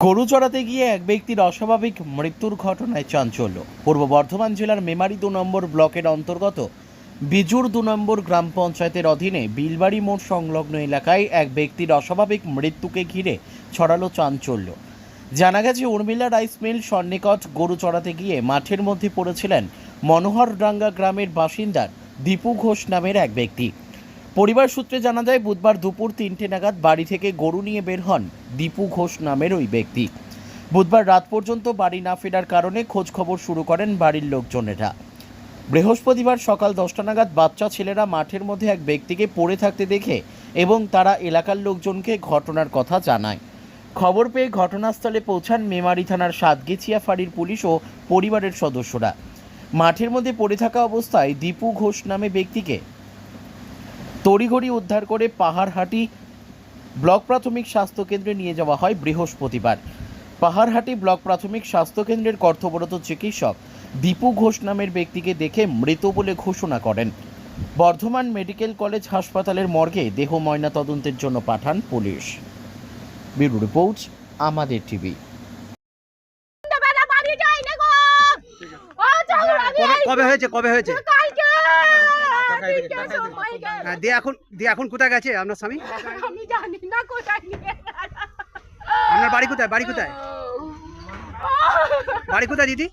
গরু চড়াতে গিয়ে এক ব্যক্তির অস্বাভাবিক মৃত্যুর ঘটনায় চাঞ্চল্য। পূর্ব বর্ধমান জেলার মেমারি ২ নম্বর ব্লকের অন্তর্গত বিজুর ২ নম্বর গ্রাম পঞ্চায়েতের অধীনে বিলবাড়ি মোড় সংলগ্ন এলাকায় এক ব্যক্তির অস্বাভাবিক মৃত্যুকে ঘিরে ছড়ালো চাঞ্চল্য। জানা গেছে, উর্মিলা রাইস মিল সন্নিকট গরু চড়াতে গিয়ে মাঠের মধ্যে পড়েছিলেন মনোহরডাঙ্গা গ্রামের বাসিন্দা দীপু ঘোষ নামের এক ব্যক্তি। পরিবার সূত্রে জানা যায়, বুধবার দুপুর ৩টে নাগাদ বাড়ি থেকে গরু নিয়ে বের হন দীপু ঘোষ নামের ওই ব্যক্তি। বুধবার রাত পর্যন্ত বাড়ি না ফেরার কারণে খোঁজ খবর শুরু করেন বাড়ির লোকজনেরা। বৃহস্পতিবার সকাল 10টা নাগাদ বাচ্চা ছেলেরা মাঠের মধ্যে এক ব্যক্তিকে পড়ে থাকতে দেখে এবং তারা এলাকার লোকজনকে ঘটনার কথা জানায়। খবর পেয়ে ঘটনাস্থলে পৌঁছান মেমারি থানার সাতগেছিয়া ফাঁড়ির পুলিশ ও পরিবারের সদস্যরা। মাঠের মধ্যে পড়ে থাকা অবস্থায় দীপু ঘোষ নামে ব্যক্তিকে তড়িঘড়ি উদ্ধার করে পাহাড়হাটি ব্লক প্রাথমিক স্বাস্থ্যকেন্দ্রে নিয়ে যাওয়া হয় বৃহস্পতিবার। পাহাড়হাটি ব্লক প্রাথমিক স্বাস্থ্যকেন্দ্রের কর্তব্যরত চিকিৎসক দীপু ঘোষ নামের ব্যক্তিকে দেখে মৃত বলে ঘোষণা করেন। বর্ধমান মেডিকেল কলেজ হাসপাতালের মর্গে দেহ ময়নাতদন্তের জন্য পাঠান পুলিশ। ব্যুরো রিপোর্ট, আমাদের টিভি। কবে হয়েছে? দিয়ে এখন কোথায় গেছে আপনার স্বামী? আমি জানি না কোথায় নিয়ে। আপনার বাড়ি কোথায়? বাড়ি কোথায় দিদি?